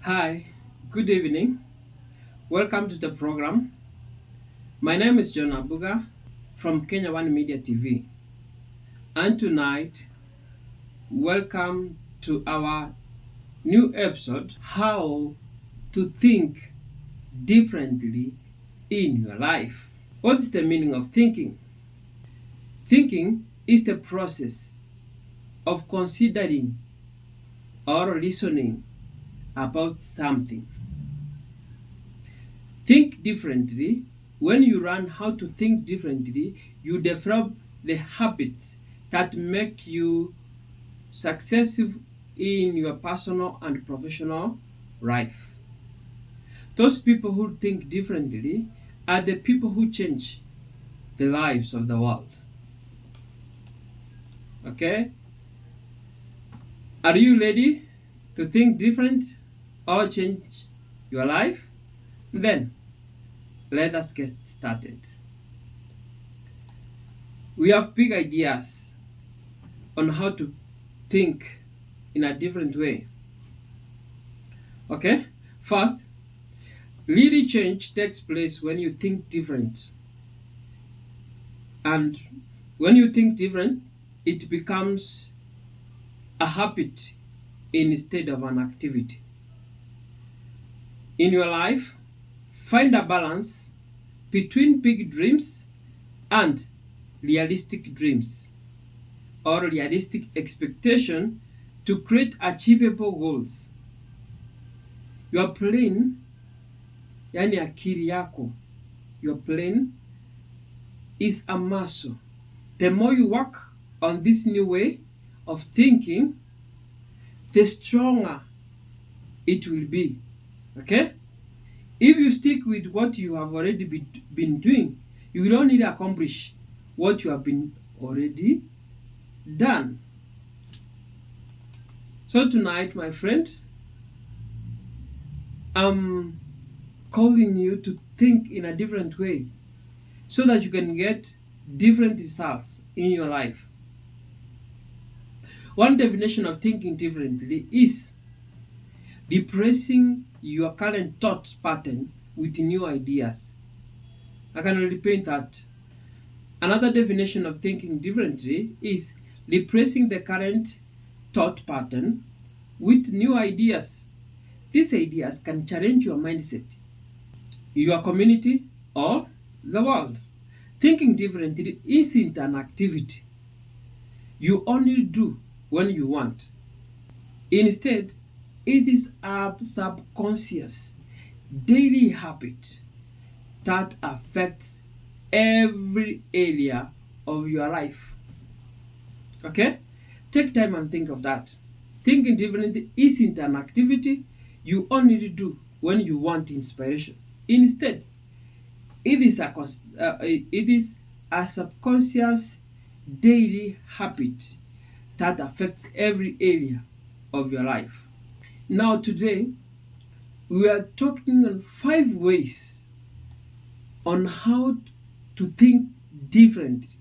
Hi, good evening. Welcome to the program. My name is John ABUGA from Kenya One Media TV. And tonight, welcome to our new episode, How to Think Differently in Your Life. What is the meaning of thinking? Thinking is the process of considering or reasoning about something. Think differently. When you learn how to think differently, you develop the habits that make you successful in your personal and professional life. Those people who think differently are the people who change the lives of the world. Okay? Are you ready to think different or change your life? Then let us get started. We have big ideas on how to think in a different way. Okay? First, really change takes place when you think different. And when you think different, it becomes a habit instead of an activity. In your life, find a balance between big dreams and realistic dreams or realistic expectation to create achievable goals. Your brain, yani akili yako, your brain is a muscle. The more you work on this new way of thinking, the stronger it will be. Okay? If you stick with what you have already been doing, you will only accomplish what you have been already done. So tonight, my friend, I'm calling you to think in a different way so that you can get different results in your life. One definition of thinking differently is replacing your current thought pattern with new ideas. I can repeat that. Another definition of thinking differently is replacing the current thought pattern with new ideas. These ideas can challenge your mindset, your community, or the world. Thinking differently isn't an activity you only do when you want. Instead, it is a subconscious daily habit that affects every area of your life. Okay? Take time and think of that. Thinking differently isn't an activity you only do when you want inspiration. Instead, it is a subconscious daily habit that affects every area of your life. Now, today, we are talking on 5 ways on how to think differently.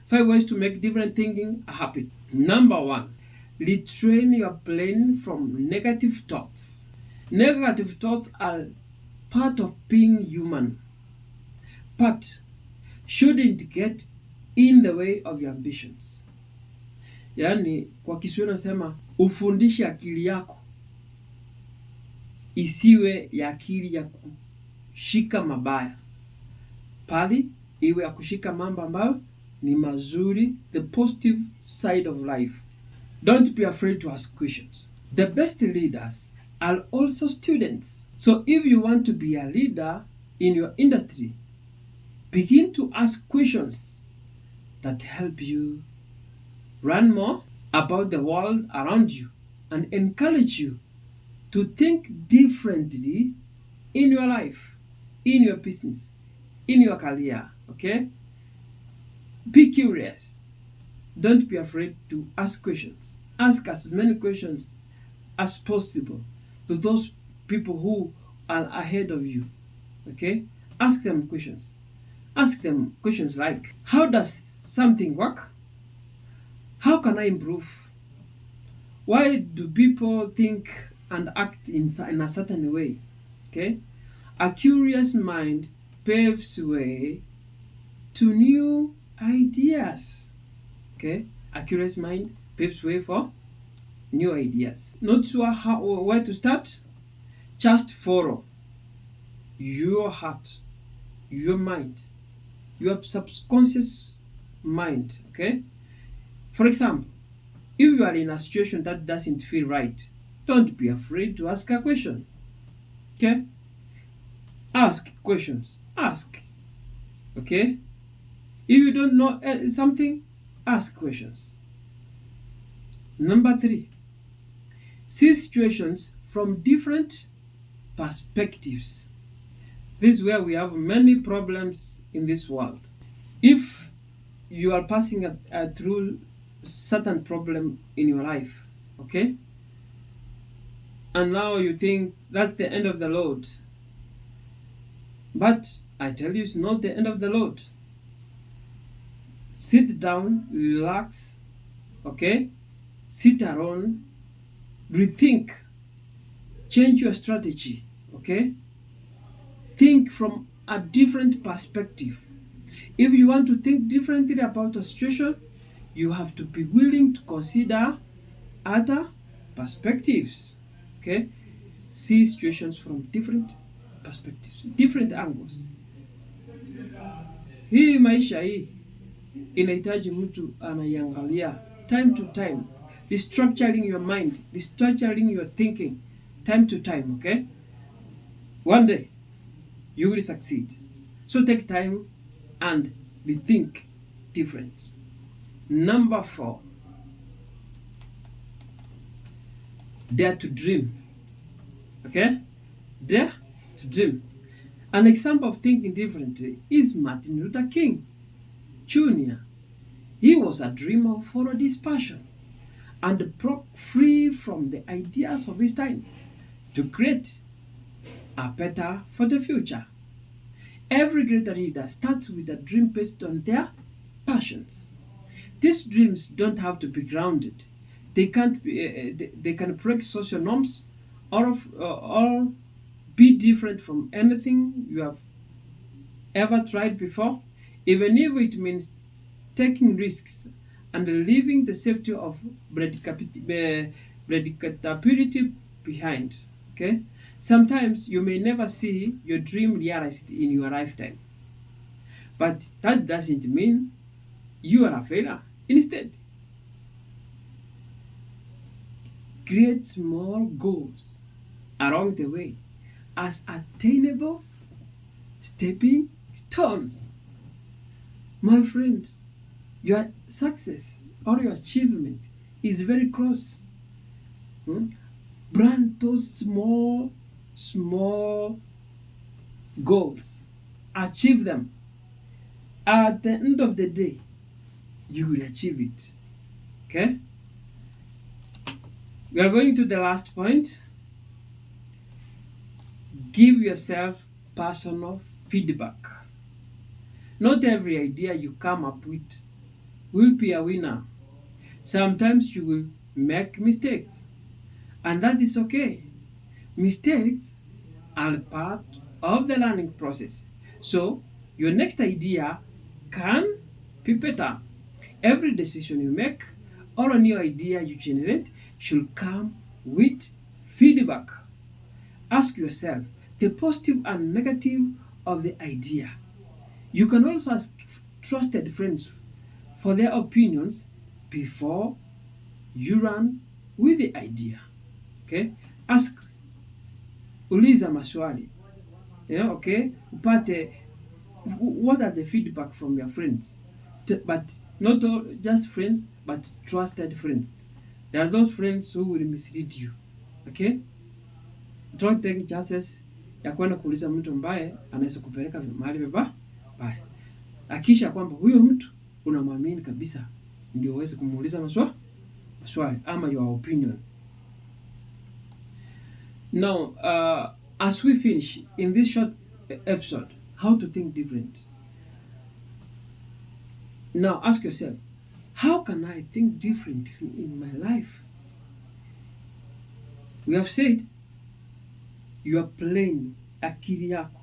5 ways to make different thinking a habit. Number 1, retrain your brain from negative thoughts. Negative thoughts are part of being human, but shouldn't get in the way of your ambitions. Yaani kwa Kiswahili nasema ufundishe akili yako isiwe ya akili ya kushika mabaya, bali iwe ya kushika mambo ambayo ni mazuri, the positive side of life. Don't be afraid to ask questions. The best leaders are also students. So if you want to be a leader in your industry, begin to ask questions that help you learn more about the world around you and encourage you to think differently in your life, in your business, in your career. Okay? Be curious. Don't be afraid to ask questions. Ask as many questions as possible to those people who are ahead of you. Okay? Ask them questions. Ask them questions like, how does something work? How can I improve? Why do people think and act in a certain way. Okay? A curious mind paves way to new ideas. Okay? A curious mind paves way for new ideas. Not sure how or where to start? Just follow your heart, your mind, your subconscious mind. Okay? For example, if you are in a situation that doesn't feel right, don't be afraid to ask a question. Okay? Ask questions. Ask. Okay? If you don't know something, ask questions. Number 3, see situations from different perspectives. This is where we have many problems in this world. If you are passing through certain problem in your life, okay, and now you think that's the end of the road, but I tell you, it's not the end of the road. Sit down, relax, okay, sit around, rethink, change your strategy, okay, think from a different perspective. If you want to think differently about a situation, you have to be willing to consider other perspectives. Okay? See situations from different perspectives, different angles. Hii maisha hii inahitaji mtu anaiangalia time to time, restructuring your mind, restructuring your thinking time to time, okay? One day you will succeed. So take time and rethink different. Number 4, dare to dream. Okay? Dare to dream. An example of thinking differently is Martin Luther King Jr. He was a dreamer who followed his passion and broke free from the ideas of his time to create a better for the future. Every great leader starts with a dream based on their passions. These dreams don't have to be grounded. They can't be, they can break social norms or be different from anything you have ever tried before, even if it means taking risks and leaving the safety of predictability behind. Okay? Sometimes you may never see your dream realized in your lifetime, but that doesn't mean you are a failure. Instead, create small goals along the way as attainable stepping stones. My friends, your success or your achievement is very close. Brand those small goals. Achieve them. At the end of the day, you will achieve it. Okay? We are going to the last point. Give yourself personal feedback. Not every idea you come up with will be a winner. Sometimes you will make mistakes, and that is okay. Mistakes are part of the learning process. So, your next idea can be better. Every decision you make or a new idea you generate should come with feedback. Ask yourself the positive and negative of the idea. You can also ask trusted friends for their opinions before you run with the idea. Okay? Ask, uliza maswali. Yeah, okay? Upate, what are the feedback from your friends? But not all, just friends, but trusted friends. There are those friends who will mislead you. Okay? Don't take chances ya kwenda kuuliza mtu ambaye anaweza kupeleka mahali baya. Hakikisha kwamba huyo mtu unamwamini kabisa, ndio uweze kumuuliza maswali ama your opinion. Now, as we finish in this short episode, how to think different. Now ask yourself, how can I think differently in my life? We have said your brain, akili yako,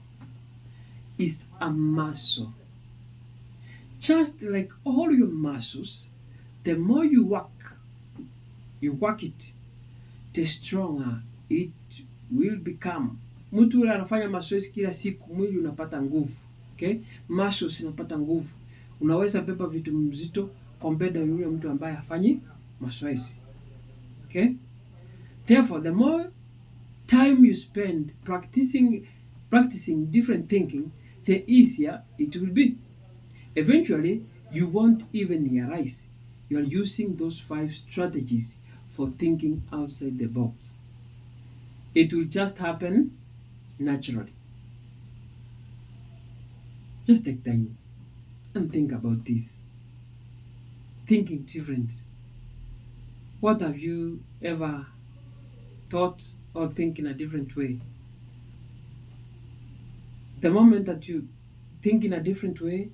is a muscle. Just like all your muscles, the more you work it, the stronger it will become. Mtu yule anafanya mazoezi kila siku, mwili unapata nguvu. Okay? Muscles inapata nguvu. Unaweza beba vitu mzito compared na yule mtu ambaye hafanyi mazoezi. Okay? Therefore, the more time you spend practicing different thinking, the easier it will be. Eventually, you won't even realize you are using those 5 strategies for thinking outside the box. It will just happen naturally. Just take time and think about this. Thinking different. What have you ever thought or think in a different way? The moment that you think in a different way,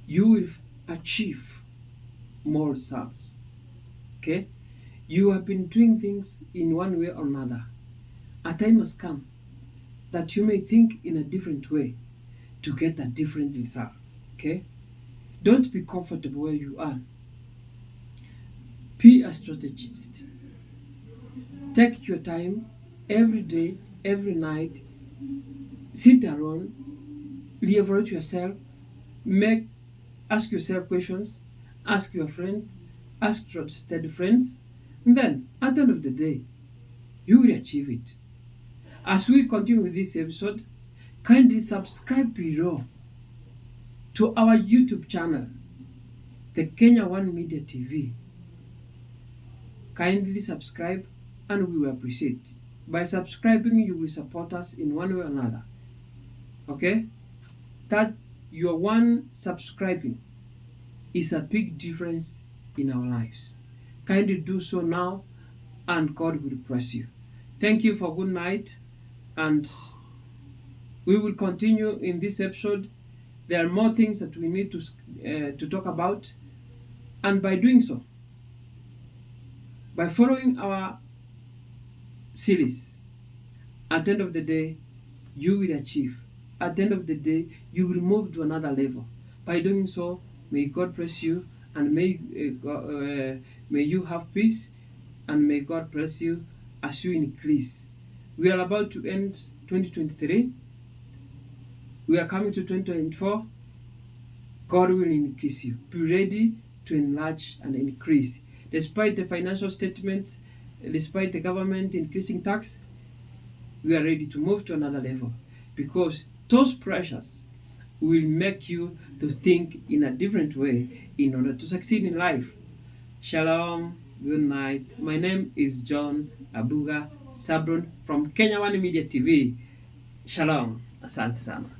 you will achieve more results. Okay? You have been doing things in one way or another. A time has come that you may think in a different way to get a different result. Okay? Don't be comfortable where you are. Be a strategist. Take your time every day, every night. Sit around, reevaluate yourself, ask yourself questions, ask your friend, ask trusted friends, and then at the end of the day, you will achieve it. As we continue with this episode, kindly subscribe below to our YouTube channel, the Kenya One Media TV. Kindly subscribe and we will appreciate. By subscribing, you will support us in one way or another. Okay? That your one subscribing is a big difference in our lives. Kindly do so now and God will bless you. Thank you for good night, and we will continue in this episode. There are more things that we need to talk about, and by doing so, by following our series, at the end of the day, you will achieve. At the end of the day, you will move to another level. By doing so, may God bless you, and may you have peace, and may God bless you as you increase. We are about to end 2023. We are coming to 2024. God will increase you. Be ready to enlarge and increase. Despite the financial statements, despite the government increasing tax, we are ready to move to another level, because those pressures will make you to think in a different way in order to succeed in life. Shalom, good night. My name is John ABUGA Sabron from Kenya One Media TV. Shalom, asante sana.